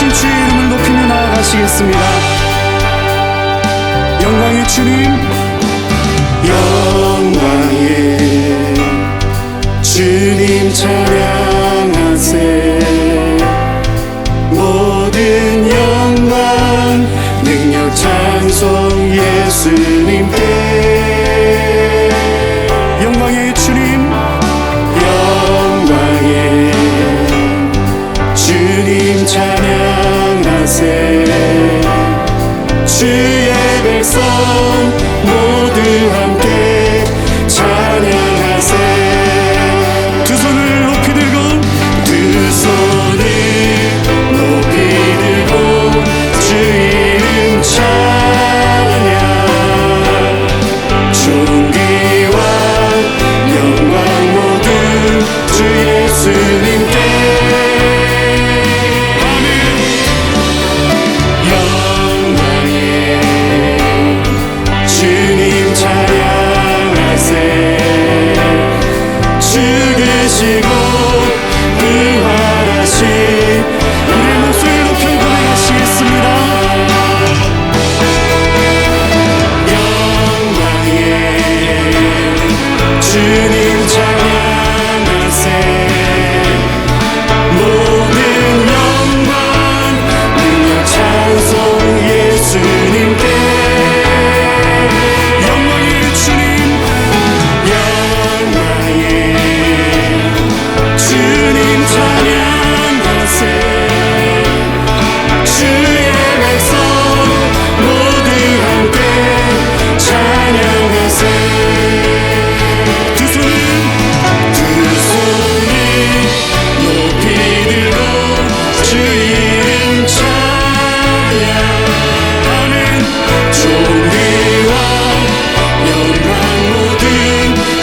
부활하신 주의 이름을 높이며 나아가시겠습니다. 영광의 주님, 영광의 주님 찬양하세. 모든 영광 능력 찬송 예수님께. 영광의 주님, 영광의 주님 찬양하세. 주의 백성 모두 함께 찬양하세. 두 손을 높이 들고, 두 손을 높이 들고 주 이름 찬양. 존귀와 영광 모두 주 예수님께. 영광의 주님 찬양하세. 죽으시고 부활하신 우리의 목소리를 높여 고백하시겠습니다. 영광의 주님 찬양하세. 모든 영광 능력 찬송 예수님께. 영광의 주님, 영광의 주님 찬양하세. 주의 백성 모두 함께 찬양하세. 두 손을 두 손을 높이 들고 주 이름 찬양. 아멘. 존귀와 영광 모든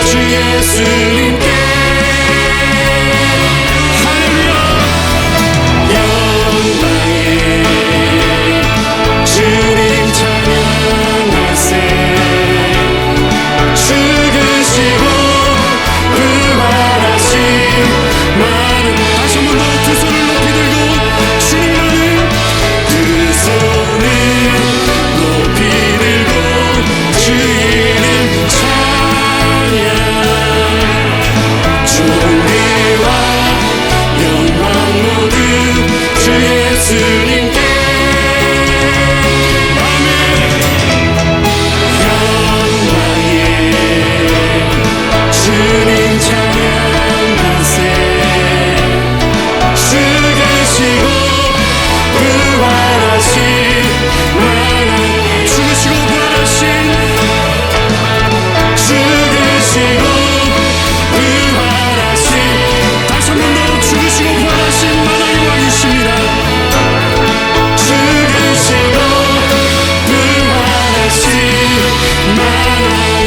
주 예수님께. 할렐루야. 영광의 주님 찬양하세. 죽으시고 부활하신 많은. 다시 한번 더 두 손을 높이 들고 주님만을. 두 손을 높이 들고 주 이름 찬양. 존귀와 영광 모두 주 예수님께. 아멘. 영광의 주님 찬양하세. 죽으시고 부활하신 많은. 죽으시고 부활하신 죽으시고 부활하신. 다시 한 번 더 죽으시고 부활하신 만왕의 왕이십니다. 죽으시고 부활하신 만왕의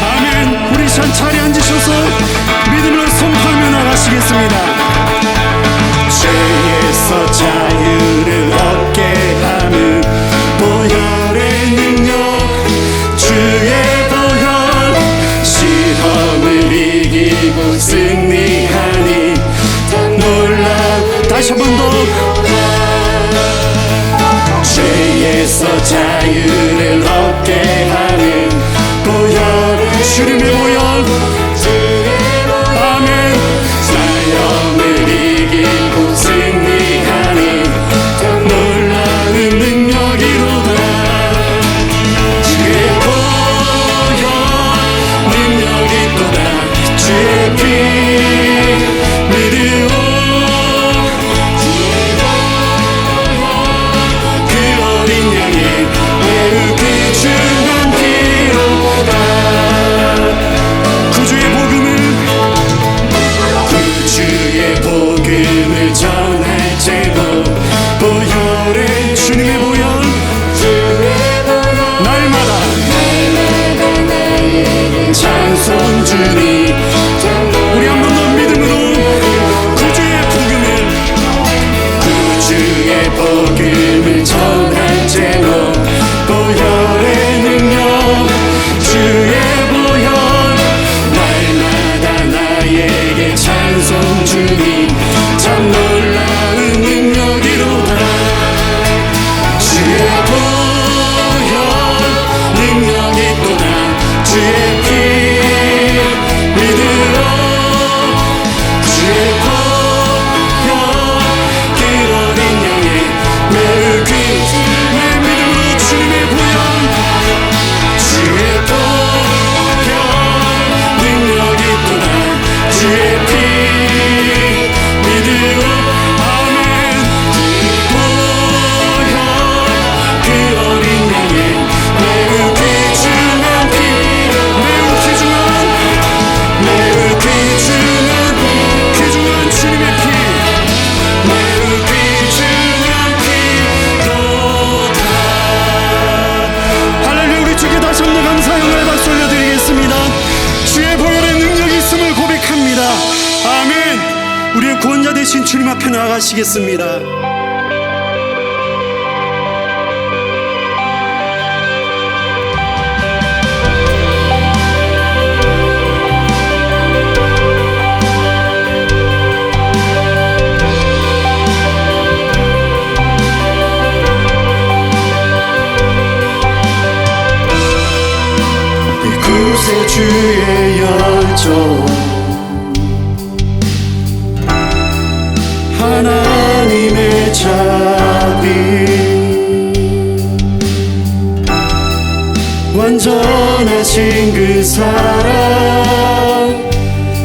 아멘. 우리 자리에 앉으셔서 믿음으로 선포하며 나가시겠습니다. 죄에서 자유를 얻게 하는 보혈의 능력. 주의 보혈 시험을 이기고 승리하니 놀라운. 다시 한 번 더. 죄에서 자유를 얻게 하는 보혈. 주님의 보혈. 아멘. 사형을 이기고 승리하는 놀라운 능력이로다. 주의 보혈 능력이 또다. 주의 피 믿으오. 주의 보혈 그 어린 양의 매우 귀중한 피로다. 구주의 피 믿으러 주의 보혈 그 어린 양의 매우 귀한 내 믿음으로 주님의 보혈 주의 보혈 능력이 또다 주의 피 믿으러 아멘 보혈 그 어린 양의 매우 귀중한 피 매우 귀중한 주님의 피 매우 귀중한 피로다. 할렐루야. 우리 주께 다시 한번 감사 영광의 박수 올려드리겠습니다. 주의 보혈의 능력이 있음을 고백합니다. 아멘. 우리의 구원자 되신 주님 앞에 나아가시겠습니다. 구세주의 열정 하나님의 자비 완전하신 그 사랑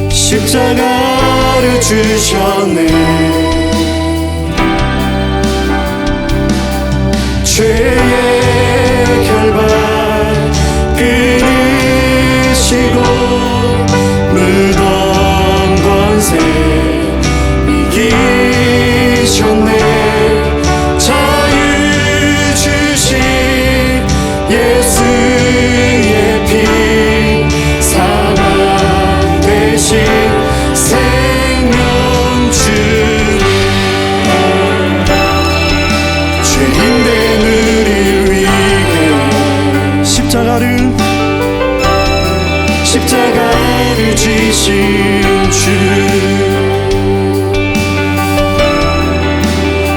십자가를 주셨네 죄의 결박 끊으시고 무덤 권세 이기셨네 자유 주신 예수의 피 사망 대신 생명 주네 죄인된 우리를 위해 십자가를 지신 주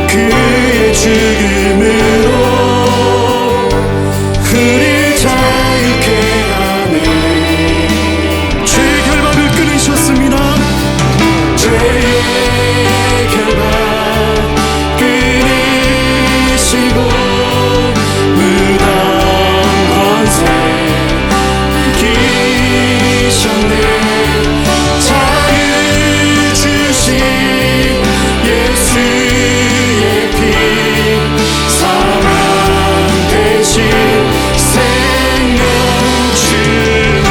그의 죽음으로 우릴 자유케 하네 죄의 결박을 끊으셨습니다. 죄의 결박 끊으시고 무덤 권세 이기셨네 자유 주신 예수의 피 사망 대신 생명 주네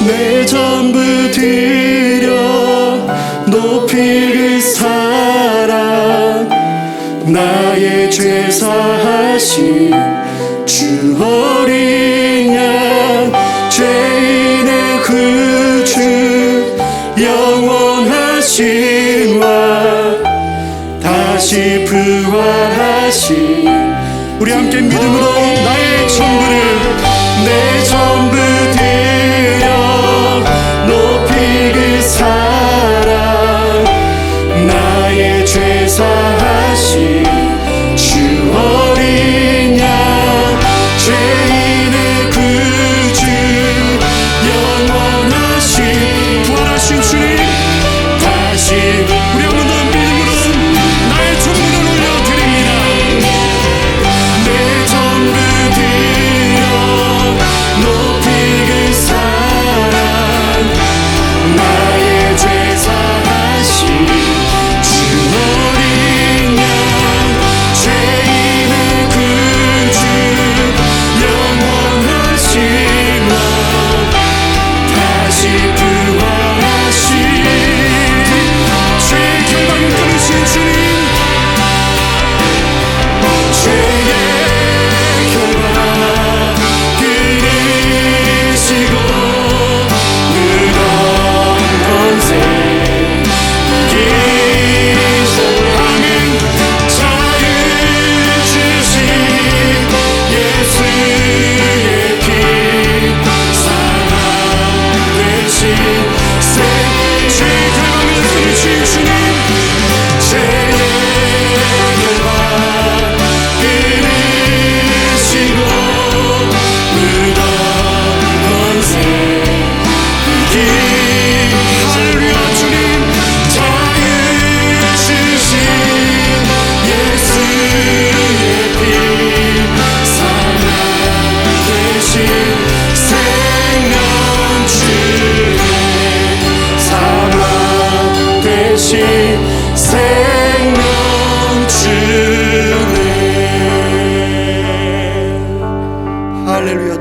내 전부 드려 높일 그 사랑 나의 죄 사하신 주 어린 양 죄인의 구주 영원하신 왕 다시 부활하신 우리 함께 믿음으로 나의 전부를 내 전부 드려 높이 그 사랑 나의 죄 사하신 주 어린 양 죄인의 구주 영원하신 부활하신 주님 다시 우리 한 번 더 믿음으로 나의 전부를 올려드립니다. 내 전부 드려 높이 그 사랑 나의 죄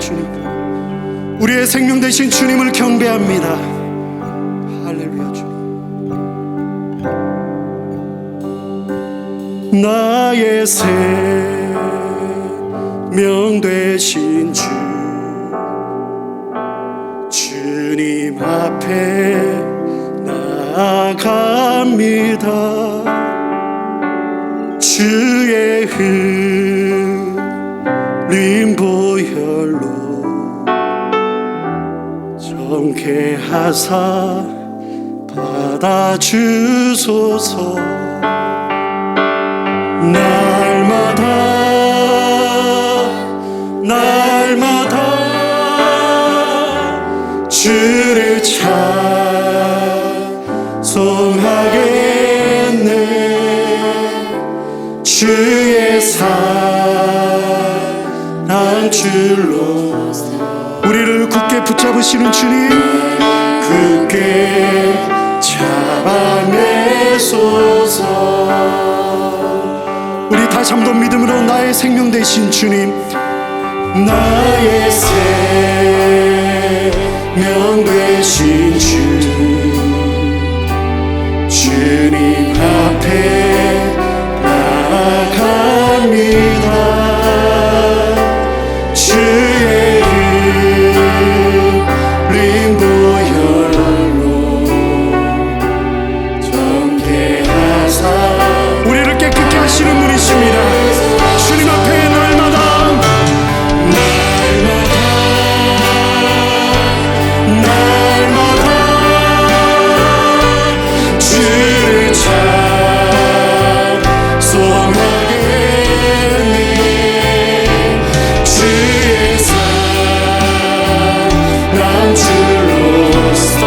주님, 우리의 생명 되신 주님을 경배합니다. 할렐루야 주님. 나의 생명 되신 주, 주님 앞에 나아갑니다. 주의 흘린 보혈로 정케하사 받아주소서. 날마다 날마다 주를 찬송하겠네. 주의 사랑 줄로 우리를 굳게 붙잡으시는 주님, 굳게 잡아내소서. 우리 다시 한번 믿음으로 나의 생명 되신 주님, 나의 생명 되신 주, 주님 앞에 나아갑니다. 주의 흘린 보혈로 정케하사 우리를 깨끗게 하시는 분이십니다. 주님 앞에 날마다 주를 찬송하겠네. 주의 사랑 줄로서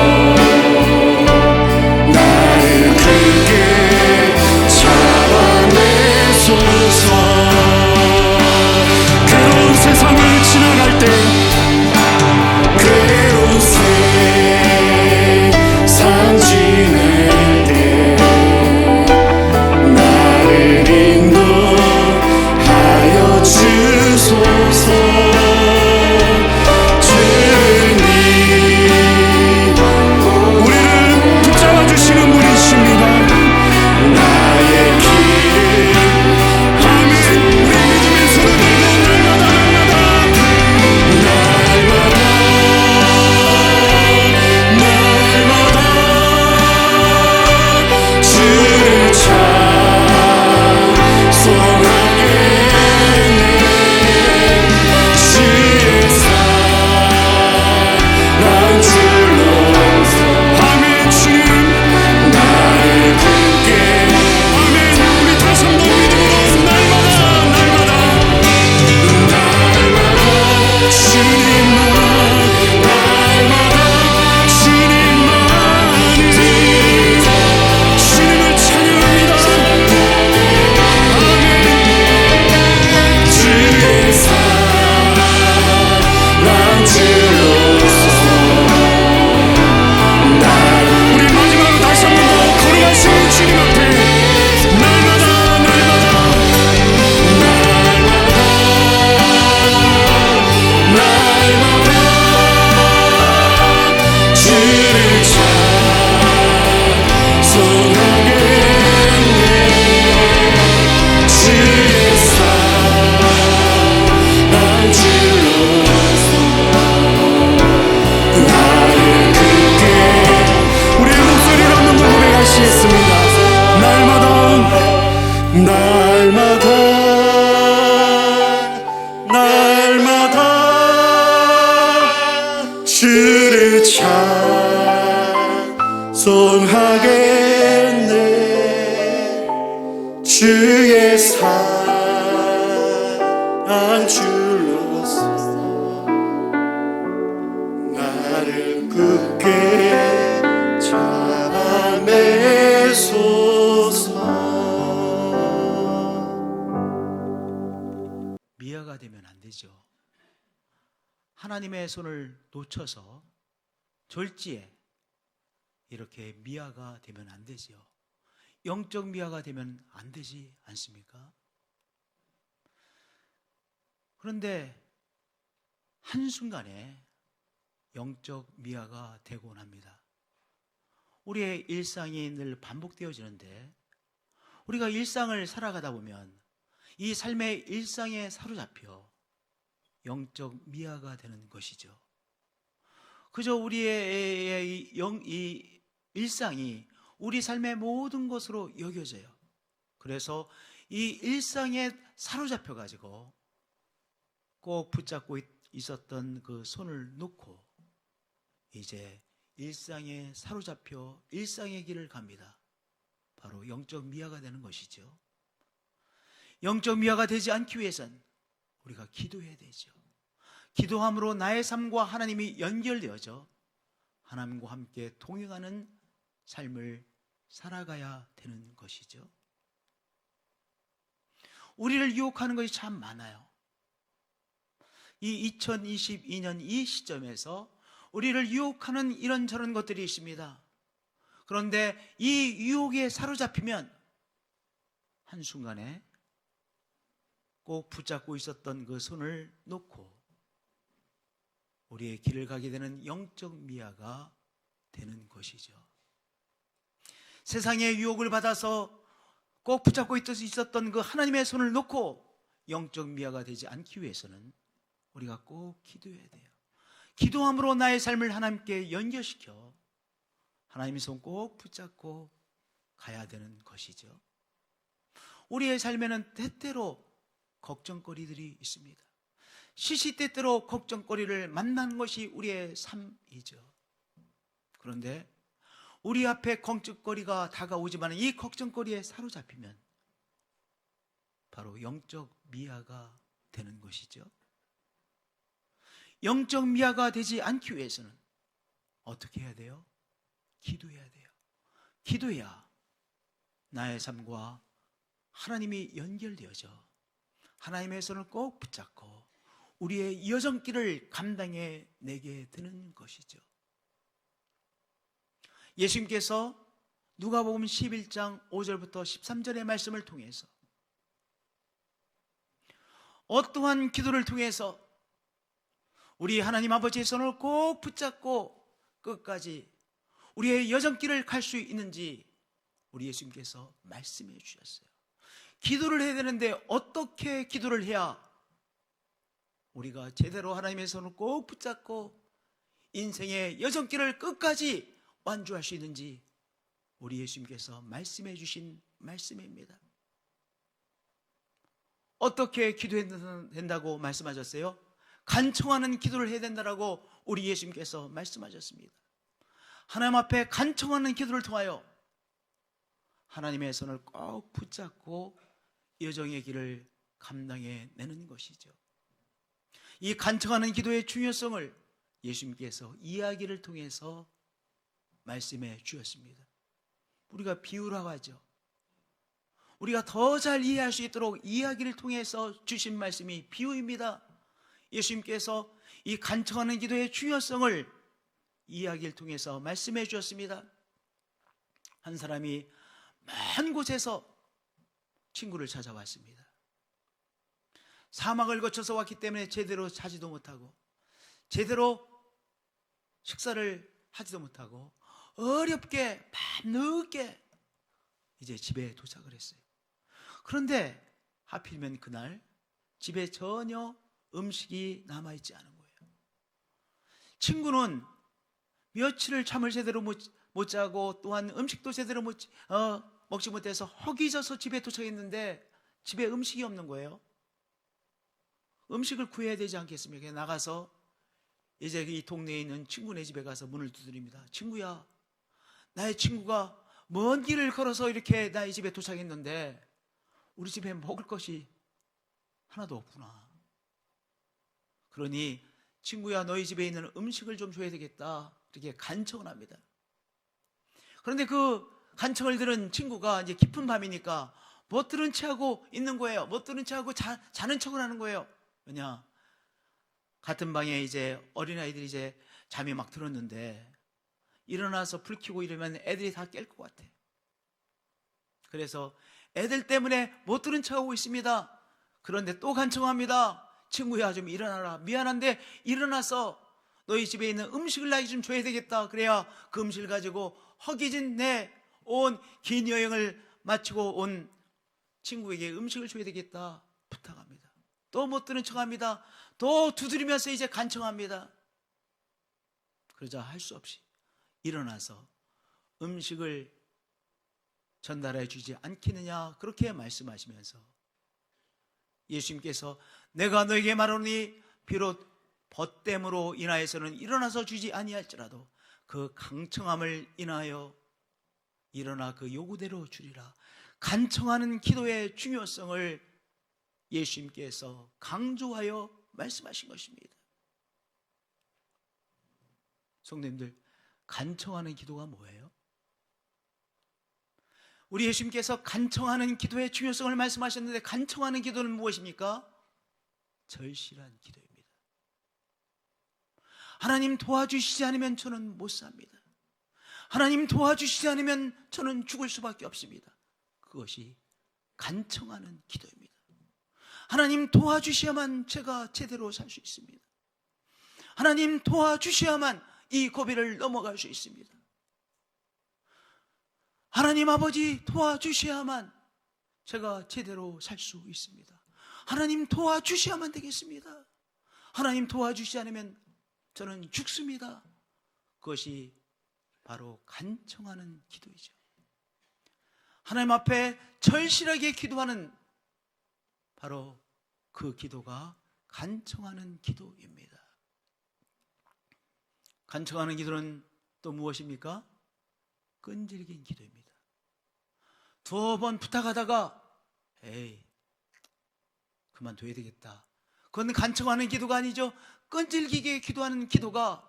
나를 굳게 잡아내소서. 괴로운 세상을 지나갈 때, 괴로운 세상 지낼 때 나를 인도하여 주소서. 주님, 우리를 붙잡아 주시는 분이십니다. 나의 길, 아멘. 우리 믿음의 손을 들고 날마다 주를 찬송하겠네. 주의 사랑 줄로서 아멘. 주님 나를 굳게 아멘. 우리 다시 한번 믿음으로 날마다 주님만, 날마다 주님만이 주님을 찬양합니다. 아멘. 주의 사랑 줄로서 우리 마지막으로 다시 한 번 더 걸어가시는 주님 앞에 날마다 주를 찬송하겠네. 주의 사랑 줄로서 나를 굳게 우리의 목소리로 한 번 더 고백하시겠습니다. 날마다 주를 찬송하겠네. 주의 사랑 줄로서 나를 굳게 잡아내소서. 미아가 되면 안 되죠. 하나님의 손을 놓쳐서 졸지에 이렇게 미아가 되면 안 되지요. 영적 미아가 되면 안 되지 않습니까? 그런데 한순간에 영적 미아가 되곤 합니다. 우리의 일상이 늘 반복되어지는데 우리가 일상을 살아가다 보면 이 삶의 일상에 사로잡혀 영적 미아가 되는 것이죠. 그저 우리의 이 일상이 우리 삶의 모든 것으로 여겨져요. 그래서 이 일상에 사로잡혀 가지고 꼭 붙잡고 있었던 그 손을 놓고 이제 일상에 사로잡혀 일상의 길을 갑니다. 바로 영적 미아가 되는 것이죠. 영적 미아가 되지 않기 위해선 우리가 기도해야 되죠. 기도함으로 나의 삶과 하나님이 연결되어져 하나님과 함께 동행하는 삶을 살아가야 되는 것이죠. 우리를 유혹하는 것이 참 많아요. 이 2022년 이 시점에서 우리를 유혹하는 이런저런 것들이 있습니다. 그런데 이 유혹에 사로잡히면 한순간에 꼭 붙잡고 있었던 그 손을 놓고 우리의 길을 가게 되는 영적 미아가 되는 것이죠. 세상의 유혹을 받아서 꼭 붙잡고 있었던 그 하나님의 손을 놓고 영적 미아가 되지 않기 위해서는 우리가 꼭 기도해야 돼요. 기도함으로 나의 삶을 하나님께 연결시켜 하나님의 손 꼭 붙잡고 가야 되는 것이죠. 우리의 삶에는 때때로 걱정거리들이 있습니다. 시시때때로 걱정거리를 만나는 것이 우리의 삶이죠. 그런데 우리 앞에 걱정거리가 다가오지만 이 걱정거리에 사로잡히면 바로 영적 미아가 되는 것이죠. 영적 미아가 되지 않기 위해서는 어떻게 해야 돼요? 기도해야 돼요. 기도해야 나의 삶과 하나님이 연결되어져 하나님의 손을 꼭 붙잡고 우리의 여정길을 감당해 내게 되는 것이죠. 예수님께서 누가복음 11장 5절부터 13절의 말씀을 통해서 어떠한 기도를 통해서 우리 하나님 아버지의 손을 꼭 붙잡고 끝까지 우리의 여정길을 갈 수 있는지 우리 예수님께서 말씀해 주셨어요. 기도를 해야 되는데 어떻게 기도를 해야 우리가 제대로 하나님의 손을 꼭 붙잡고 인생의 여정길을 끝까지 완주할 수 있는지 우리 예수님께서 말씀해 주신 말씀입니다. 어떻게 기도해야 된다고 말씀하셨어요? 간청하는 기도를 해야 된다고 우리 예수님께서 말씀하셨습니다. 하나님 앞에 간청하는 기도를 통하여 하나님의 손을 꼭 붙잡고 여정의 길을 감당해 내는 것이죠. 이 간청하는 기도의 중요성을 예수님께서 이야기를 통해서 말씀해 주셨습니다. 우리가 비유라고 하죠. 우리가 더 잘 이해할 수 있도록 이야기를 통해서 주신 말씀이 비유입니다. 예수님께서 이 간청하는 기도의 중요성을 이야기를 통해서 말씀해 주셨습니다. 한 사람이 먼 곳에서 친구를 찾아왔습니다. 사막을 거쳐서 왔기 때문에 제대로 자지도 못하고 제대로 식사를 하지도 못하고 어렵게 밤늦게 이제 집에 도착을 했어요. 그런데 하필이면 그날 집에 전혀 음식이 남아있지 않은 거예요. 친구는 며칠을 잠을 제대로 못 자고 또한 음식도 제대로 먹지 못해서 허기져서 집에 도착했는데 집에 음식이 없는 거예요. 음식을 구해야 되지 않겠습니까? 나가서 이제 이 동네에 있는 친구네 집에 가서 문을 두드립니다. 친구야, 나의 친구가 먼 길을 걸어서 이렇게 나의 집에 도착했는데 우리 집에 먹을 것이 하나도 없구나. 그러니 친구야, 너희 집에 있는 음식을 좀 줘야 되겠다. 이렇게 간청을 합니다. 그런데 그 간청을 들은 친구가 이제 깊은 밤이니까 못 들은 체하고 있는 거예요. 못 들은 체하고 자는 척을 하는 거예요. 왜냐? 같은 방에 이제 어린아이들이 이제 잠이 막 들었는데 일어나서 불 켜고 이러면 애들이 다 깰 것 같아. 그래서 애들 때문에 못 들은 척하고 있습니다. 그런데 또 간청합니다. 친구야 좀 일어나라. 미안한데 일어나서 너희 집에 있는 음식을 나에게 좀 줘야 되겠다. 그래야 그 음식을 가지고 허기진 내 온 긴 여행을 마치고 온 친구에게 음식을 줘야 되겠다 부탁합니다. 또 못 들은 척합니다. 또 두드리면서 이제 간청합니다. 그러자 할 수 없이 일어나서 음식을 전달해 주지 않겠느냐 그렇게 말씀하시면서 예수님께서 내가 너에게 말하노니 비록 벗됨으로 인하여서는 일어나서 주지 아니할지라도 그 강청함을 인하여 일어나 그 요구대로 주리라. 간청하는 기도의 중요성을 예수님께서 강조하여 말씀하신 것입니다. 성도님들, 간청하는 기도가 뭐예요? 우리 예수님께서 간청하는 기도의 중요성을 말씀하셨는데 간청하는 기도는 무엇입니까? 절실한 기도입니다. 하나님 도와주시지 않으면 저는 못 삽니다. 하나님 도와주시지 않으면 저는 죽을 수밖에 없습니다. 그것이 간청하는 기도입니다. 하나님 도와주셔야만 제가 제대로 살 수 있습니다. 하나님 도와주셔야만 이 고비를 넘어갈 수 있습니다. 하나님 아버지 도와주셔야만 제가 제대로 살 수 있습니다. 하나님 도와주셔야만 되겠습니다. 하나님 도와주시지 않으면 저는 죽습니다. 그것이 바로 간청하는 기도이죠. 하나님 앞에 절실하게 기도하는 바로 그 기도가 간청하는 기도입니다. 간청하는 기도는 또 무엇입니까? 끈질긴 기도입니다. 두어 번 부탁하다가 에이 그만둬야 되겠다. 그건 간청하는 기도가 아니죠. 끈질기게 기도하는 기도가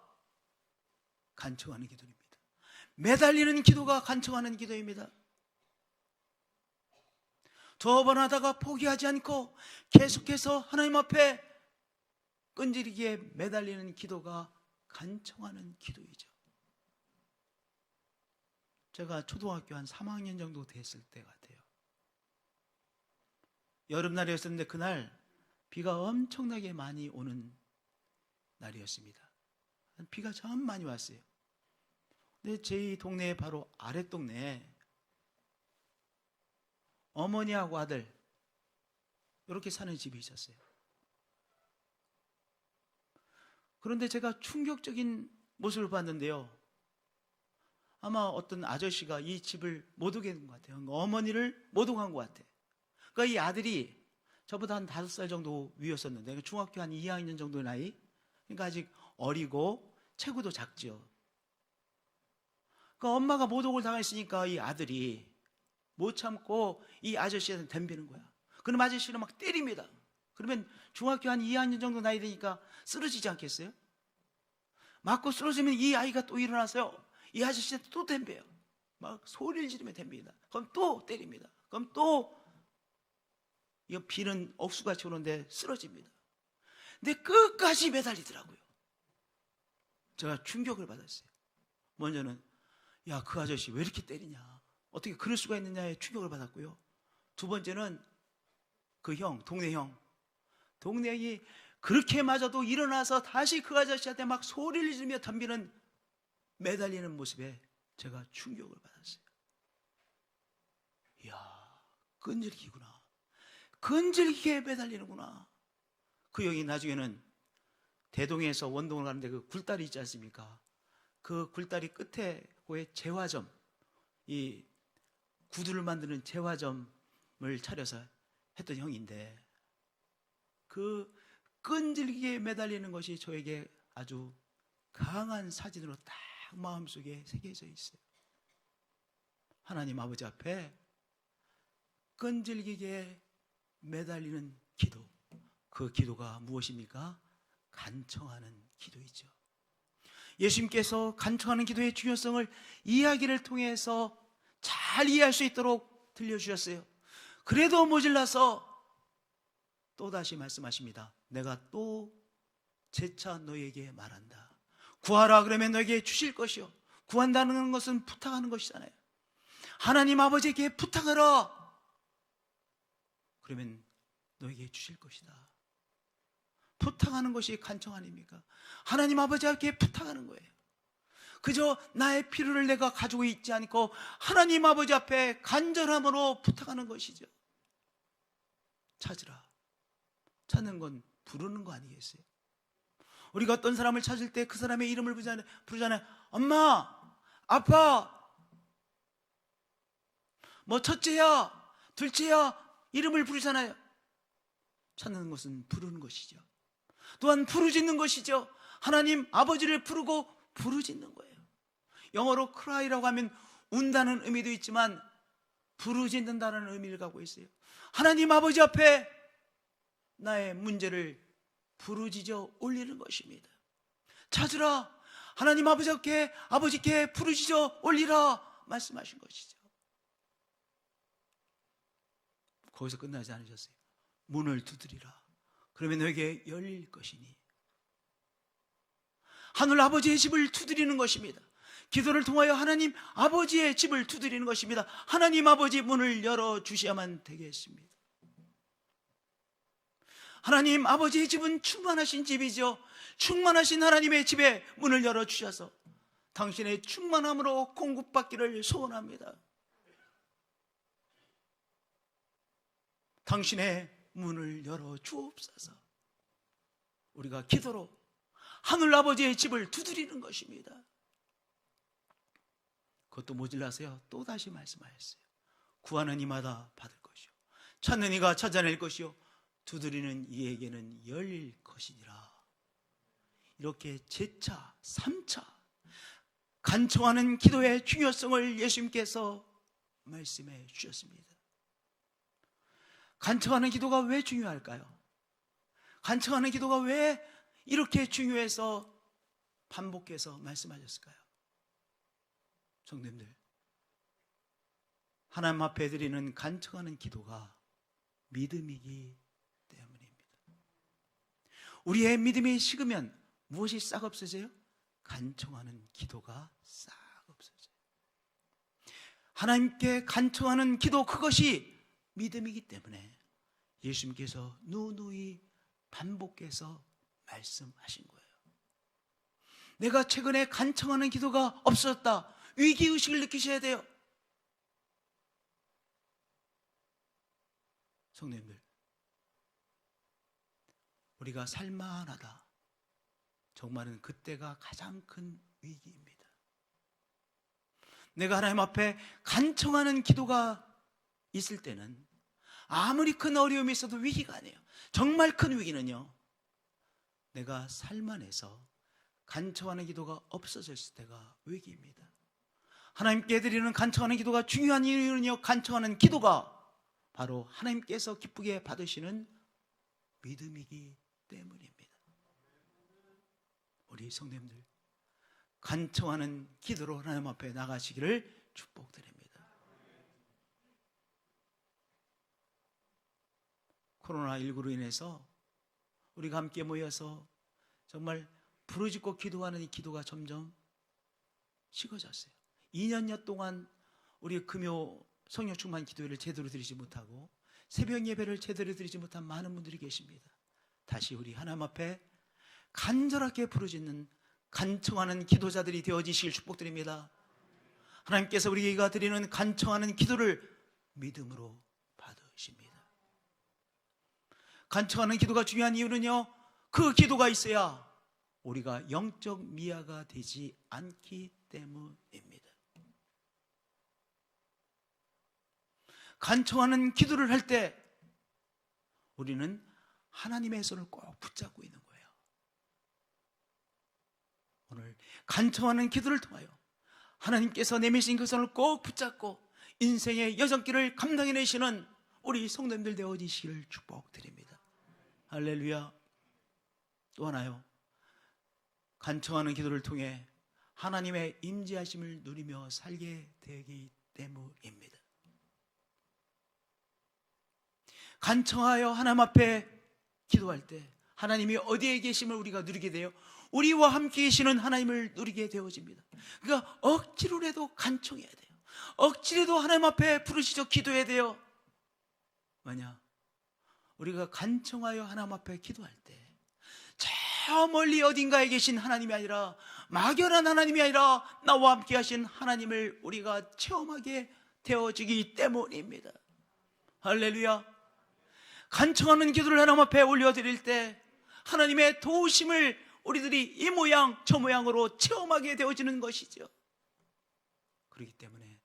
간청하는 기도입니다. 매달리는 기도가 간청하는 기도입니다. 두어 번 하다가 포기하지 않고 계속해서 하나님 앞에 끈질기게 매달리는 기도가 간청하는 기도이죠. 제가 초등학교 한 3학년 정도 됐을 때 같아요. 여름날이었었는데 그날 비가 엄청나게 많이 오는 날이었습니다. 비가 참 많이 왔어요. 근데 저희 동네 바로 아랫동네에 어머니하고 아들 이렇게 사는 집이 있었어요. 그런데 제가 충격적인 모습을 봤는데요. 아마 어떤 아저씨가 이 집을 못 오게 한 것 같아요. 어머니를 못 오게 한 것 같아요. 그러니까 이 아들이 저보다 한 5살 정도 위였었는데 중학교 한 2학년 정도 나이, 그러니까 아직 어리고 체구도 작죠. 그러니까 엄마가 못 오고 당했으니까 이 아들이 못 참고 이 아저씨한테 덤비는 거야. 그럼 아저씨를 막 때립니다. 그러면 중학교 한 2학년 정도 나이 되니까 쓰러지지 않겠어요? 맞고 쓰러지면 이 아이가 또 일어나서요. 이 아저씨한테 또 덤벼요. 막 소리를 지르며 덤빕니다. 그럼 또 때립니다. 그럼 또 이 비는 억수같이 오는데 쓰러집니다. 근데 끝까지 매달리더라고요. 제가 충격을 받았어요. 먼저는 야, 그 아저씨 왜 이렇게 때리냐, 어떻게 그럴 수가 있느냐에 충격을 받았고요. 두 번째는 그 형, 동네 형이 그렇게 맞아도 일어나서 다시 그 아저씨한테 막 소리를 지르며 덤비는 매달리는 모습에 제가 충격을 받았어요. 이야, 끈질기구나. 끈질기게 매달리는구나. 그 형이 나중에는 대동에서 원동을 가는데 그 굴다리 있지 않습니까? 그 굴다리 끝에 그 재화점, 이 구두를 만드는 재화점을 차려서 했던 형인데 그 끈질기게 매달리는 것이 저에게 아주 강한 사진으로 딱 마음속에 새겨져 있어요. 하나님 아버지 앞에 끈질기게 매달리는 기도, 그 기도가 무엇입니까? 간청하는 기도이죠. 예수님께서 간청하는 기도의 중요성을 이야기를 통해서 잘 이해할 수 있도록 들려주셨어요. 그래도 모질라서 또다시 말씀하십니다. 내가 또 재차 너에게 말한다. 구하라 그러면 너에게 주실 것이요. 구한다는 것은 부탁하는 것이잖아요. 하나님 아버지에게 부탁하라. 그러면 너에게 주실 것이다. 부탁하는 것이 간청 아닙니까? 하나님 아버지 앞에 부탁하는 거예요. 그저 나의 필요를 내가 가지고 있지 않고 하나님 아버지 앞에 간절함으로 부탁하는 것이죠. 찾으라. 찾는 건 부르는 거 아니겠어요? 우리가 어떤 사람을 찾을 때 그 사람의 이름을 부르잖아요. 엄마, 아빠, 뭐 첫째야, 둘째야, 이름을 부르잖아요. 찾는 것은 부르는 것이죠. 또한 부르짖는 것이죠. 하나님 아버지를 부르고 부르짖는 거예요. 영어로 cry라고 하면 운다는 의미도 있지만 부르짖는다는 의미를 갖고 있어요. 하나님 아버지 앞에 나의 문제를 부르짖어 올리는 것입니다. 찾으라. 하나님 아버지께 부르짖어 올리라 말씀하신 것이죠. 거기서 끝나지 않으셨어요. 문을 두드리라. 그러면 너에게 열릴 것이니. 하늘 아버지의 집을 두드리는 것입니다. 기도를 통하여 하나님 아버지의 집을 두드리는 것입니다. 하나님 아버지 문을 열어주셔야만 되겠습니다. 하나님 아버지의 집은 충만하신 집이죠. 충만하신 하나님의 집에 문을 열어주셔서 당신의 충만함으로 공급받기를 소원합니다. 당신의 문을 열어주옵소서. 우리가 기도로 하늘 아버지의 집을 두드리는 것입니다. 그것도 모질라서요. 또다시 말씀하셨어요. 구하는 이마다 받을 것이요, 찾는 이가 찾아낼 것이요, 두드리는 이에게는 열릴 것이니라. 이렇게 제차 3차 간청하는 기도의 중요성을 예수님께서 말씀해 주셨습니다. 간청하는 기도가 왜 중요할까요? 간청하는 기도가 왜 이렇게 중요해서 반복해서 말씀하셨을까요? 성도님들, 하나님 앞에 드리는 간청하는 기도가 믿음이기 때문입니다. 우리의 믿음이 식으면 무엇이 싹 없어져요? 간청하는 기도가 싹 없어져요. 하나님께 간청하는 기도, 그것이 믿음이기 때문에 예수님께서 누누이 반복해서 말씀하신 거예요. 내가 최근에 간청하는 기도가 없었다. 위기의식을 느끼셔야 돼요. 성도님들, 우리가 살만하다, 정말은 그때가 가장 큰 위기입니다. 내가 하나님 앞에 간청하는 기도가 있을 때는 아무리 큰 어려움이 있어도 위기가 아니에요. 정말 큰 위기는요, 내가 살만해서 간청하는 기도가 없어졌을 때가 위기입니다. 하나님께 드리는 간청하는 기도가 중요한 이유는요, 간청하는 기도가 바로 하나님께서 기쁘게 받으시는 믿음이기 때문입니다. 우리 성도님들, 간청하는 기도로 하나님 앞에 나가시기를 축복드립니다. 코로나19로 인해서 우리가 함께 모여서 정말 부르짖고 기도하는 이 기도가 점점 식어졌어요. 2년여 동안 우리 금요 성령 충만 기도회를 제대로 드리지 못하고 새벽 예배를 제대로 드리지 못한 많은 분들이 계십니다. 다시 우리 하나님 앞에 간절하게 부르짖는 간청하는 기도자들이 되어지시길 축복드립니다. 하나님께서 우리가 드리는 간청하는 기도를 믿음으로 받으십니다. 간청하는 기도가 중요한 이유는요, 그 기도가 있어야 우리가 영적 미아가 되지 않기 때문입니다. 간청하는 기도를 할 때 우리는 하나님의 손을 꼭 붙잡고 있는 거예요. 오늘 간청하는 기도를 통하여 하나님께서 내미신 그 손을 꼭 붙잡고 인생의 여정길을 감당해내시는 우리 성도님들 되어지시기를 축복드립니다. 할렐루야. 또 하나요, 간청하는 기도를 통해 하나님의 임재하심을 누리며 살게 되기 때문입니다. 간청하여 하나님 앞에 기도할 때 하나님이 어디에 계심을 우리가 누리게 돼요? 우리와 함께 계시는 하나님을 누리게 되어집니다. 그러니까 억지로라도 간청해야 돼요. 억지로라도 하나님 앞에 부르시죠, 기도해야 돼요. 만약 우리가 간청하여 하나님 앞에 기도할 때 저 멀리 어딘가에 계신 하나님이 아니라, 막연한 하나님이 아니라 나와 함께 하신 하나님을 우리가 체험하게 되어지기 때문입니다. 할렐루야. 간청하는 기도를 하나님 앞에 올려드릴 때 하나님의 도우심을 우리들이 이 모양 저 모양으로 체험하게 되어지는 것이죠. 그렇기 때문에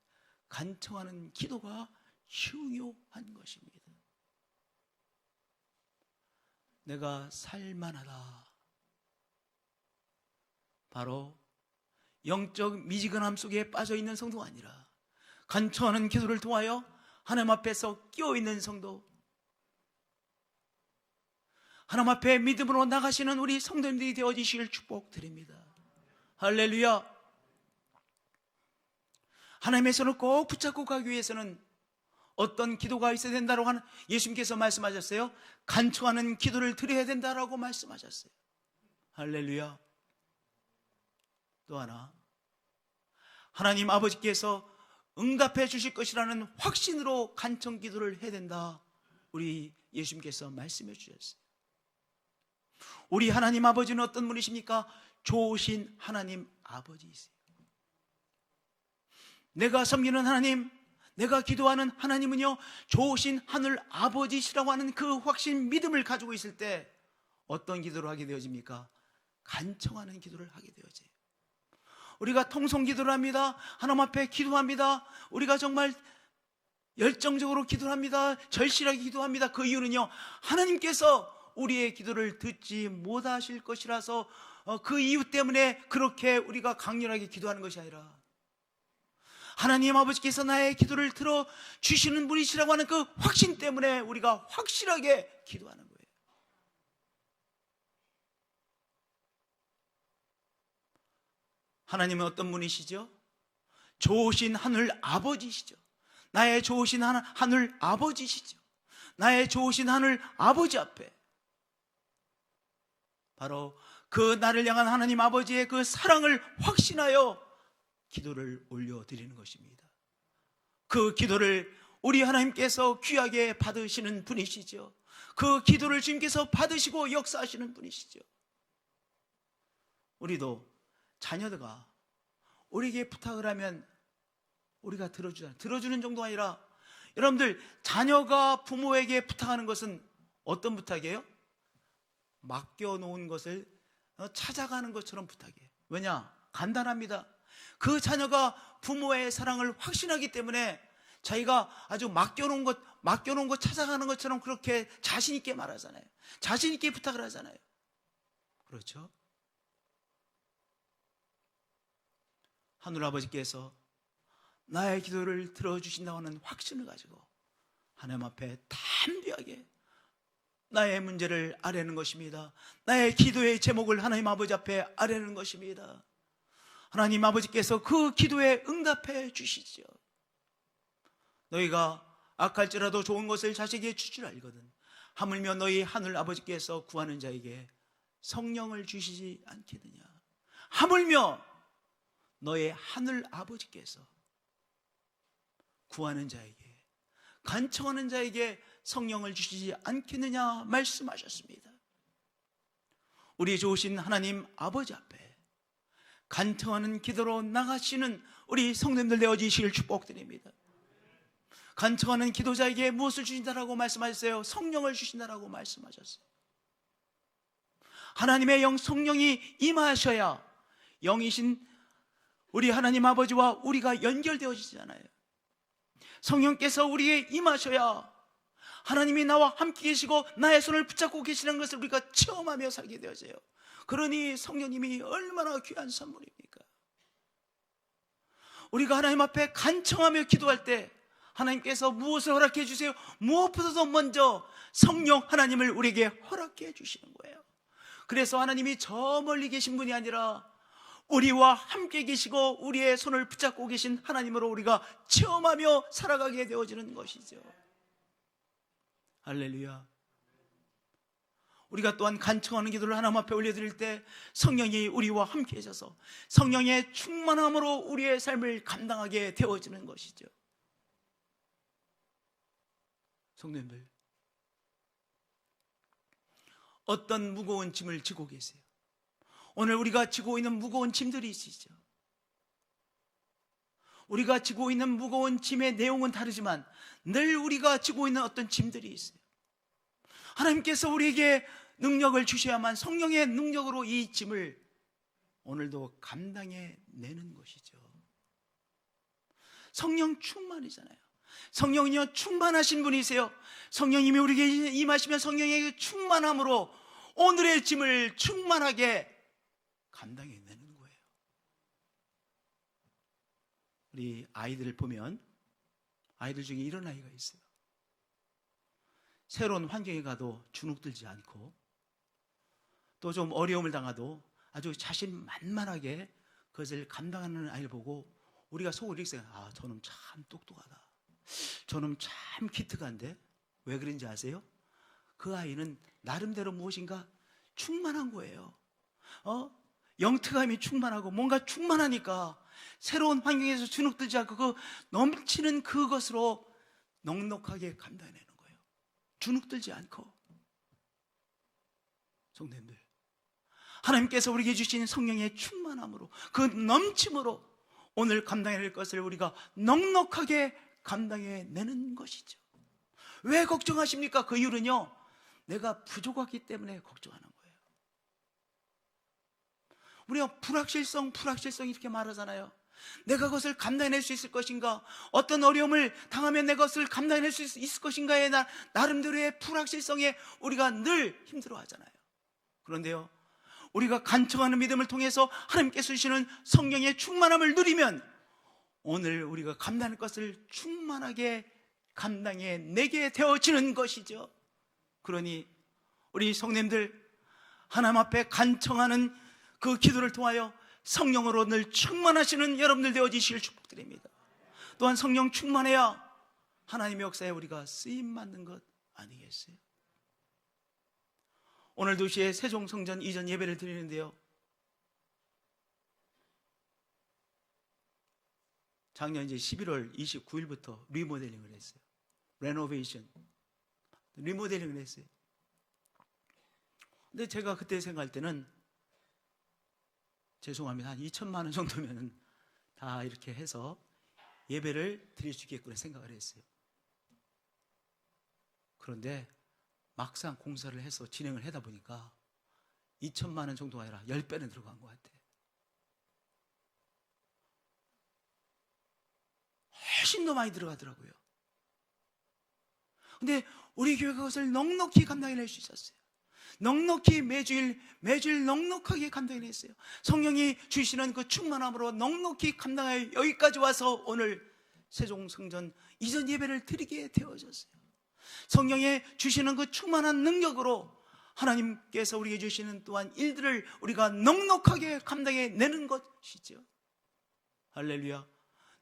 간청하는 기도가 중요한 것입니다. 내가 살만하다, 바로 영적 미지근함 속에 빠져있는 성도가 아니라 간청하는 기도를 통하여 하나님 앞에서 끼어있는 성도, 하나님 앞에 믿음으로 나가시는 우리 성도님들이 되어지시길 축복드립니다. 할렐루야. 하나님의 손을 꼭 붙잡고 가기 위해서는 어떤 기도가 있어야 된다고 하는 예수님께서 말씀하셨어요. 간청하는 기도를 드려야 된다라고 말씀하셨어요. 할렐루야. 또 하나, 하나님 아버지께서 응답해 주실 것이라는 확신으로 간청 기도를 해야 된다, 우리 예수님께서 말씀해 주셨어요. 우리 하나님 아버지는 어떤 분이십니까? 좋으신 하나님 아버지이세요. 내가 섬기는 하나님, 내가 기도하는 하나님은요, 좋으신 하늘 아버지시라고 하는 그 확신, 믿음을 가지고 있을 때 어떤 기도를 하게 되어집니까? 간청하는 기도를 하게 되어져요. 우리가 통성 기도를 합니다. 하나님 앞에 기도합니다. 우리가 정말 열정적으로 기도합니다. 절실하게 기도합니다. 그 이유는요, 하나님께서 우리의 기도를 듣지 못하실 것이라서 그 이유 때문에 그렇게 우리가 강렬하게 기도하는 것이 아니라, 하나님 아버지께서 나의 기도를 들어주시는 분이시라고 하는 그 확신 때문에 우리가 확실하게 기도하는 거예요. 하나님은 어떤 분이시죠? 좋으신 하늘 아버지시죠. 나의 좋으신 하늘 아버지시죠. 나의 좋으신 하늘 아버지 앞에 바로 그 나를 향한 하나님 아버지의 그 사랑을 확신하여 기도를 올려드리는 것입니다. 그 기도를 우리 하나님께서 귀하게 받으시는 분이시죠. 그 기도를 주님께서 받으시고 역사하시는 분이시죠. 우리도 자녀들과 우리에게 부탁을 하면 우리가 들어주는 정도가 아니라, 여러분들, 자녀가 부모에게 부탁하는 것은 어떤 부탁이에요? 맡겨놓은 것을 찾아가는 것처럼 부탁해요. 왜냐? 간단합니다. 그 자녀가 부모의 사랑을 확신하기 때문에 자기가 아주 맡겨놓은 것 찾아가는 것처럼 그렇게 자신있게 말하잖아요. 자신있게 부탁을 하잖아요. 그렇죠? 하늘 아버지께서 나의 기도를 들어주신다고 하는 확신을 가지고 하나님 앞에 담대하게 나의 문제를 아뢰는 것입니다. 나의 기도의 제목을 하나님 아버지 앞에 아뢰는 것입니다. 하나님 아버지께서 그 기도에 응답해 주시죠. 너희가 악할지라도 좋은 것을 자식에게 줄 줄 알거든 하물며 너희 하늘 아버지께서 구하는 자에게 성령을 주시지 않겠느냐. 하물며 너의 하늘 아버지께서 구하는 자에게, 간청하는 자에게 성령을 주시지 않겠느냐 말씀하셨습니다. 우리 좋으신 하나님 아버지 앞에 간청하는 기도로 나가시는 우리 성도님들 되어지시길 축복드립니다. 간청하는 기도자에게 무엇을 주신다라고 말씀하셨어요? 성령을 주신다라고 말씀하셨어요. 하나님의 영, 성령이 임하셔야 영이신 우리 하나님 아버지와 우리가 연결되어지잖아요. 성령께서 우리에게 임하셔야 하나님이 나와 함께 계시고 나의 손을 붙잡고 계시는 것을 우리가 체험하며 살게 되어져요. 그러니 성령님이 얼마나 귀한 선물입니까? 우리가 하나님 앞에 간청하며 기도할 때 하나님께서 무엇을 허락해 주세요? 무엇보다도 먼저 성령 하나님을 우리에게 허락해 주시는 거예요. 그래서 하나님이 저 멀리 계신 분이 아니라 우리와 함께 계시고 우리의 손을 붙잡고 계신 하나님으로 우리가 체험하며 살아가게 되어지는 것이죠. 할렐루야. 우리가 또한 간청하는 기도를 하나님 앞에 올려드릴 때 성령이 우리와 함께 계셔서 성령의 충만함으로 우리의 삶을 감당하게 되어지는 것이죠. 성도님들, 어떤 무거운 짐을 지고 계세요? 오늘 우리가 지고 있는 무거운 짐들이 있으시죠. 우리가 지고 있는 무거운 짐의 내용은 다르지만 늘 우리가 지고 있는 어떤 짐들이 있어요. 하나님께서 우리에게 능력을 주셔야만 성령의 능력으로 이 짐을 오늘도 감당해 내는 것이죠. 성령 충만이잖아요. 성령이요 충만하신 분이세요. 성령님이 우리에게 임하시면 성령의 충만함으로 오늘의 짐을 충만하게 감당해 내는 거예요. 우리 아이들을 보면 아이들 중에 이런 아이가 있어요. 새로운 환경에 가도 주눅들지 않고 또 좀 어려움을 당하도 아주 자신만만하게 그것을 감당하는 아이를 보고 우리가 속으로 이렇게 생각해요. 아, 저놈 참 똑똑하다. 저놈 참 기특한데? 왜 그런지 아세요? 그 아이는 나름대로 무엇인가 충만한 거예요. 영특함이 충만하고 뭔가 충만하니까 새로운 환경에서 주눅들지 않고 그 넘치는 그것으로 넉넉하게 감당해내는 거예요. 주눅들지 않고. 성도님들, 하나님께서 우리에게 주신 성령의 충만함으로 그 넘침으로 오늘 감당해낼 것을 우리가 넉넉하게 감당해내는 것이죠. 왜 걱정하십니까? 그 이유는요, 내가 부족하기 때문에 걱정하는 거예요. 우리가 불확실성 이렇게 말하잖아요. 내가 그것을 감당해낼 수 있을 것인가? 어떤 어려움을 당하면 내가 그것을 감당해낼 수 있을 것인가에 나름대로의 불확실성에 우리가 늘 힘들어하잖아요. 그런데요, 우리가 간청하는 믿음을 통해서 하나님께서 주시는 성령의 충만함을 누리면 오늘 우리가 감당할 것을 충만하게 감당해 내게 되어지는 것이죠. 그러니 우리 성도님들, 하나님 앞에 간청하는 그 기도를 통하여 성령으로 늘 충만하시는 여러분들 되어지시길 축복드립니다. 또한 성령 충만해야 하나님의 역사에 우리가 쓰임받는 것 아니겠어요? 오늘 2시에 세종성전 이전 예배를 드리는데요, 작년 이제 11월 29일부터 리모델링을 했어요. 리모델링을 했어요. 근데 제가 그때 생각할 때는 죄송합니다. 한 2천만 원 정도면 다 이렇게 해서 예배를 드릴 수 있겠구나 생각을 했어요. 그런데 막상 공사를 해서 진행을 하다 보니까 2천만 원 정도가 아니라 10배는 들어간 것 같아요. 훨씬 더 많이 들어가더라고요. 근데 우리 교회가 그것을 넉넉히 감당해낼 수 있었어요. 넉넉히 매주일 넉넉하게 감당해냈어요. 성령이 주시는 그 충만함으로 넉넉히 감당하여 여기까지 와서 오늘 세종성전 이전 예배를 드리게 되어졌어요. 성령의 주시는 그 충만한 능력으로 하나님께서 우리에게 주시는 또한 일들을 우리가 넉넉하게 감당해내는 것이죠. 할렐루야.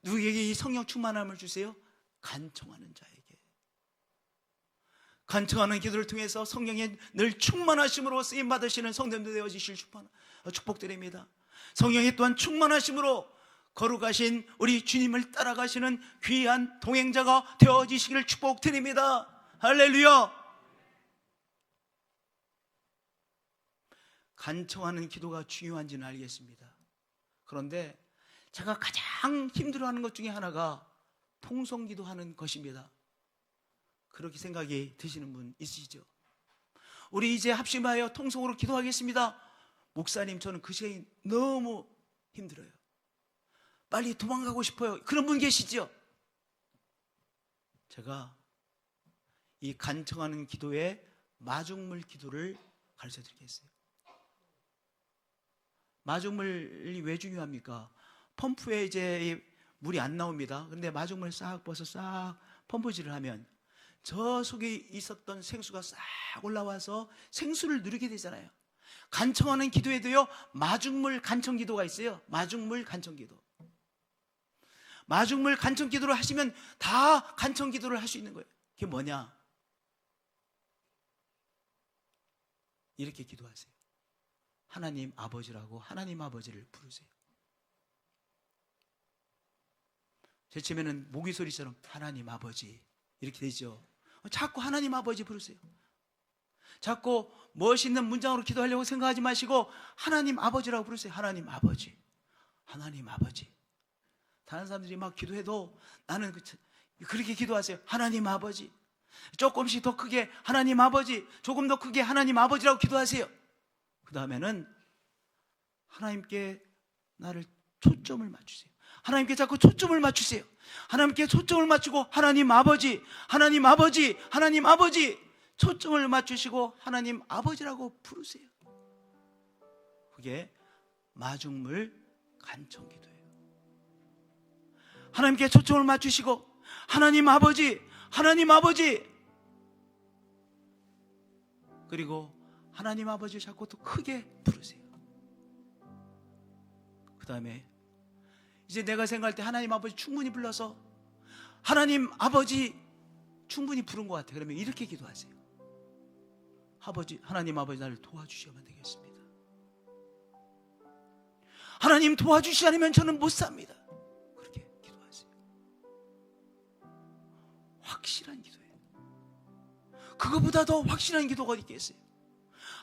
누구에게 이 성령 충만함을 주세요? 간청하는 자에게. 간청하는 기도를 통해서 성령의 늘 충만하심으로 쓰임받으시는 성도님들 되어지실 축복드립니다. 성령의 또한 충만하심으로 거룩하신 우리 주님을 따라가시는 귀한 동행자가 되어지시기를 축복드립니다. 할렐루야. 간청하는 기도가 중요한지는 알겠습니다. 그런데 제가 가장 힘들어하는 것 중에 하나가 통성기도하는 것입니다. 그렇게 생각이 드시는 분 있으시죠? 우리 이제 합심하여 통성으로 기도하겠습니다. 목사님, 저는 그 시간이 너무 힘들어요. 빨리 도망가고 싶어요. 그런 분 계시죠? 제가 이 간청하는 기도의 마중물 기도를 가르쳐 드리겠어요. 마중물이 왜 중요합니까? 펌프에 이제 물이 안 나옵니다. 그런데 마중물 싹 벗어 싹 펌프질을 하면 저 속에 있었던 생수가 싹 올라와서 생수를 누리게 되잖아요. 간청하는 기도에도요, 마중물 간청 기도가 있어요. 마중물 간청 기도. 마중물 간청 기도를 하시면 다 간청 기도를 할 수 있는 거예요. 그게 뭐냐? 이렇게 기도하세요. 하나님 아버지라고 하나님 아버지를 부르세요. 제 처음에는 모기 소리처럼 하나님 아버지 이렇게 되죠. 자꾸 하나님 아버지 부르세요. 자꾸 멋있는 문장으로 기도하려고 생각하지 마시고 하나님 아버지라고 부르세요. 하나님 아버지, 하나님 아버지. 다른 사람들이 막 기도해도 나는 그렇게 기도하세요. 하나님 아버지. 조금씩 더 크게 하나님 아버지, 조금 더 크게 하나님 아버지라고 기도하세요. 그 다음에는 하나님께 나를 초점을 맞추세요. 하나님께 자꾸 초점을 맞추세요. 하나님께 초점을 맞추고 하나님 아버지, 하나님 아버지, 하나님 아버지 초점을 맞추시고 하나님 아버지라고 부르세요. 그게 마중물 간청 기도예요. 하나님께 초점을 맞추시고 하나님 아버지, 하나님 아버지, 그리고 하나님 아버지를 자꾸 또 크게 부르세요. 그 다음에 이제 내가 생각할 때 하나님 아버지 충분히 불러서 하나님 아버지 충분히 부른 것 같아. 그러면 이렇게 기도하세요. 하나님 아버지 나를 도와주셔야만 되겠습니다. 하나님 도와주시지 않으면 저는 못 삽니다. 그렇게 기도하세요. 확실한 기도예요. 그거보다 더 확실한 기도가 어디 있겠어요?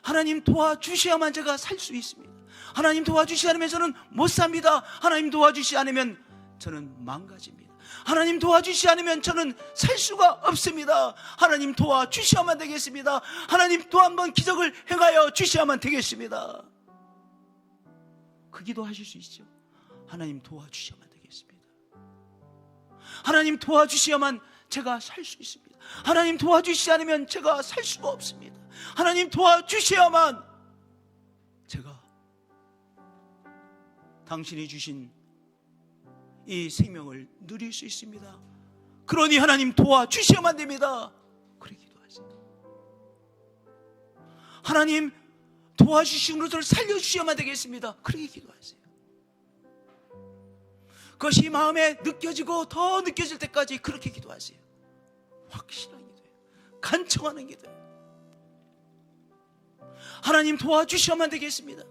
하나님 도와주셔야만 제가 살 수 있습니다. 하나님 도와주시지 않으면 저는 못 삽니다. 하나님 도와주시지 않으면 저는 망가집니다. 하나님 도와주시지 않으면 저는 살 수가 없습니다. 하나님 도와주셔야만 되겠습니다. 하나님 또 한 번 기적을 행하여 주셔야만 되겠습니다. 그 기도 하실 수 있죠? 하나님 도와주셔야만 되겠습니다. 하나님 도와주셔야만 제가 살 수 있습니다. 하나님 도와주시지 않으면 제가 살 수가 없습니다. 하나님 도와주셔야만 제가 당신이 주신 이 생명을 누릴 수 있습니다. 그러니 하나님 도와주셔야만 됩니다. 그렇게 기도하세요. 하나님 도와주심으로 저를 살려주셔야만 되겠습니다. 그렇게 기도하세요. 그것이 마음에 느껴지고 더 느껴질 때까지 그렇게 기도하세요. 확실한 기도예요. 간청하는 기도예요. 하나님 도와주셔야만 되겠습니다.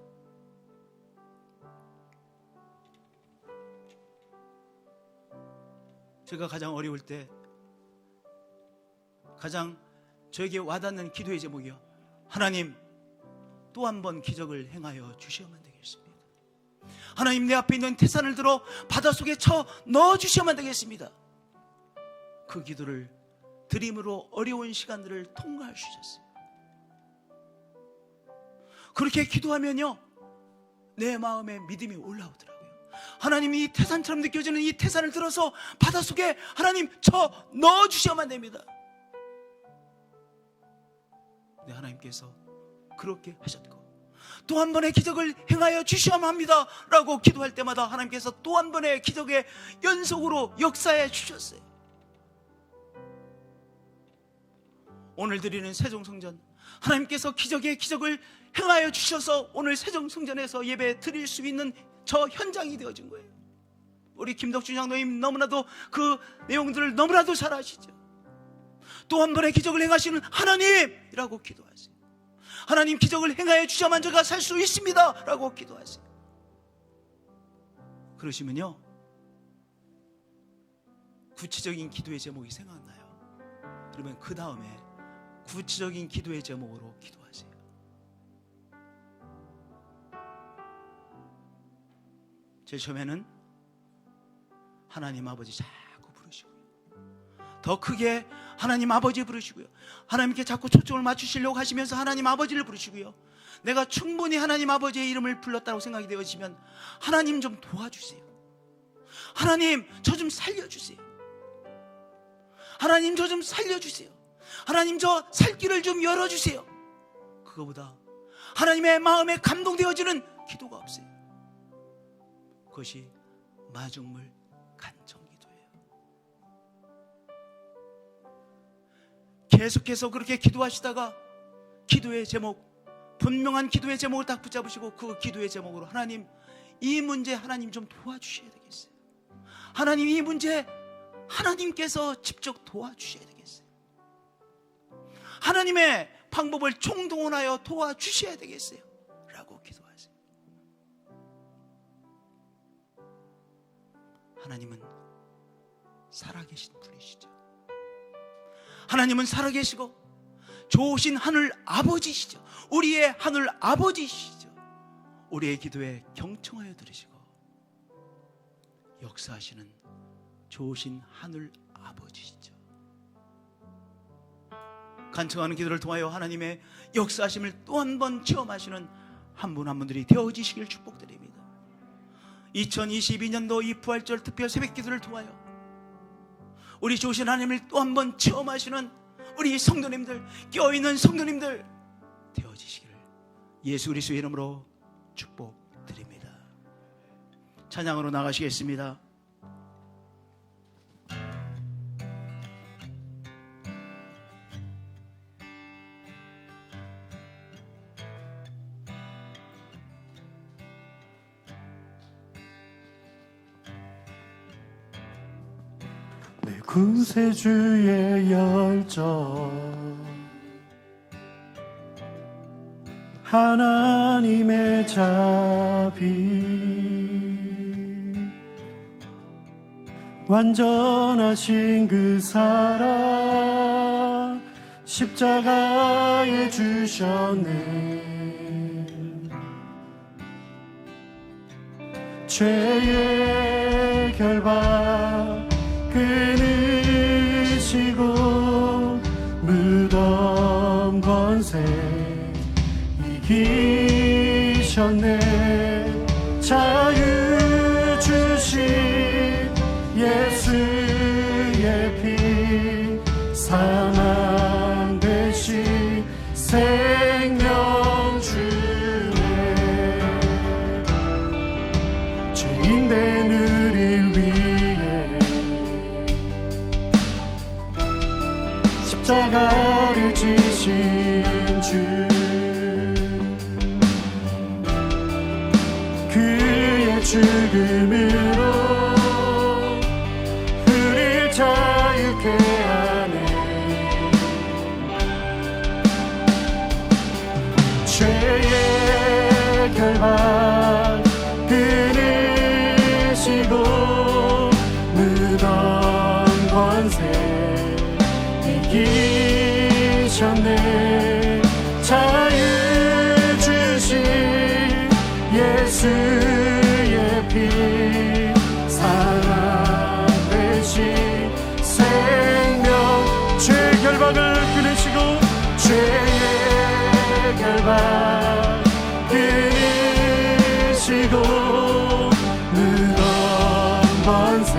제가 가장 어려울 때 가장 저에게 와닿는 기도의 제목이요, 하나님 또 한 번 기적을 행하여 주셔야만 되겠습니다. 하나님 내 앞에 있는 태산을 들어 바닷속에 쳐 넣어주셔야만 되겠습니다. 그 기도를 드림으로 어려운 시간들을 통과할 수 있었어요. 그렇게 기도하면요 내 마음에 믿음이 올라오더라고요. 하나님이 이 태산처럼 느껴지는 이 태산을 들어서 바닷속에 하나님 쳐 넣어주셔야만 됩니다. 네, 하나님께서 그렇게 하셨고 또 한 번의 기적을 행하여 주셔야만 합니다 라고 기도할 때마다 하나님께서 또 한 번의 기적의 연속으로 역사해 주셨어요. 오늘 드리는 세종성전, 하나님께서 기적의 기적을 행하여 주셔서 오늘 세종성전에서 예배 드릴 수 있는 저 현장이 되어진 거예요. 우리 김덕준 장로님 너무나도 그 내용들을 너무나도 잘 아시죠. 또 한 번의 기적을 행하시는 하나님이라고 기도하세요. 하나님 기적을 행하여 주셔야만 제가 살 수 있습니다 라고 기도하세요. 그러시면요 구체적인 기도의 제목이 생각나요. 그러면 그 다음에 구체적인 기도의 제목으로 기도하세요. 제일 처음에는 하나님 아버지 자꾸 부르시고요, 더 크게 하나님 아버지 부르시고요, 하나님께 자꾸 초점을 맞추시려고 하시면서 하나님 아버지를 부르시고요, 내가 충분히 하나님 아버지의 이름을 불렀다고 생각이 되어지면 하나님 좀 도와주세요, 하나님 저 좀 살려주세요, 하나님 저 좀 살려주세요, 하나님 저 살 길을 좀 열어주세요. 그거보다 하나님의 마음에 감동되어지는 기도가 없어요. 그것이 마중물 간청 기도예요. 계속해서 그렇게 기도하시다가 기도의 제목, 분명한 기도의 제목을 딱 붙잡으시고 그 기도의 제목으로 하나님 이 문제 하나님 좀 도와주셔야 되겠어요. 하나님 이 문제 하나님께서 직접 도와주셔야 되겠어요. 하나님의 방법을 총동원하여 도와주셔야 되겠어요 라고 기도하세요. 하나님은 살아계신 분이시죠. 하나님은 살아계시고 좋으신 하늘 아버지시죠. 우리의 하늘 아버지시죠. 우리의 기도에 경청하여 들으시고 역사하시는 좋으신 하늘 아버지시죠. 간청하는 기도를 통하여 하나님의 역사하심을 또 한 번 체험하시는 한 분 한 분들이 되어지시길 축복드립니다. 2022년도 이 부활절 특별 새벽 기도를 통하여 우리 좋으신 하나님을 또 한 번 체험하시는 우리 성도님들, 깨어있는 성도님들 되어지시기를 예수 그리스도의 이름으로 축복드립니다. 찬양으로 나가시겠습니다. 내 구세주의 열정 하나님의 자비 완전하신 그 사랑 십자가에 주셨네. 죄의 결박 끊으시고 무덤 권세 이기셨네. 자유 주신 예수의 피 사망 대신 생명 주네. 죄인 된 우릴 위해 십자가를 지신 주 그의 죽음으로 우릴 자유케 하네. 죄의 결박 끊으시고 무덤 권세 이기셨네. 자유 주신 예수의 피 사랑 대신 생명 죄의 결박을 끊으시고 죄의 결박 끊으시고 무덤 권세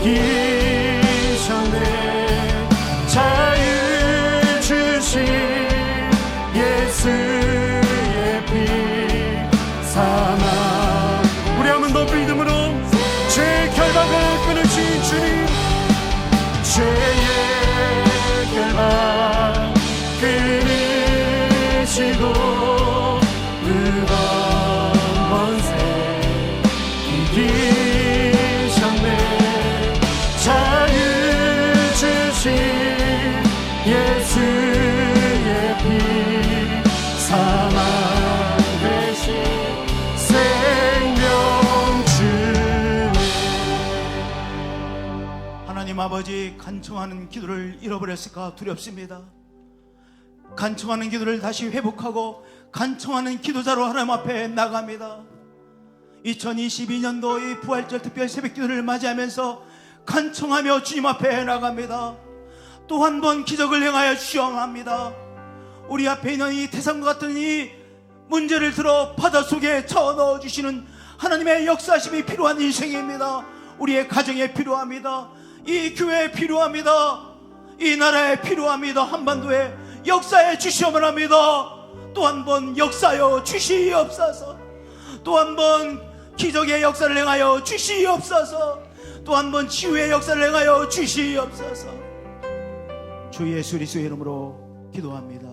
이기셨네. 자유 주신 예수의 피 사망 우리 한번 더 믿음으로 죄의 결박을 끊으신 주님 죄의 결박 끊으시고 무덤 권세 이기셨네. 자유 주신 예수의 피 사망 대신 생명 주네. 하나님 아버지, 간청하는 기도를 잃어버렸을까 두렵습니다. 간청하는 기도를 다시 회복하고 간청하는 기도자로 하나님 앞에 나갑니다. 2022년도 이 부활절 특별 새벽 기도를 맞이하면서 간청하며 주님 앞에 나갑니다. 또 한 번 기적을 행하여 주시옵합니다. 우리 앞에 있는 이 태산과 같은 이 문제를 들어 바닷속에 쳐넣어 주시는 하나님의 역사심이 필요한 인생입니다. 우리의 가정에 필요합니다. 이 교회에 필요합니다. 이 나라에 필요합니다. 한반도에 역사해 주시옵을 합니다. 또 한 번 역사하여 주시옵소서. 또 한 번 기적의 역사를 행하여 주시옵소서. 또 한 번 치유의 역사를 행하여 주시옵소서. 주 예수 그리스도의 이름으로 기도합니다.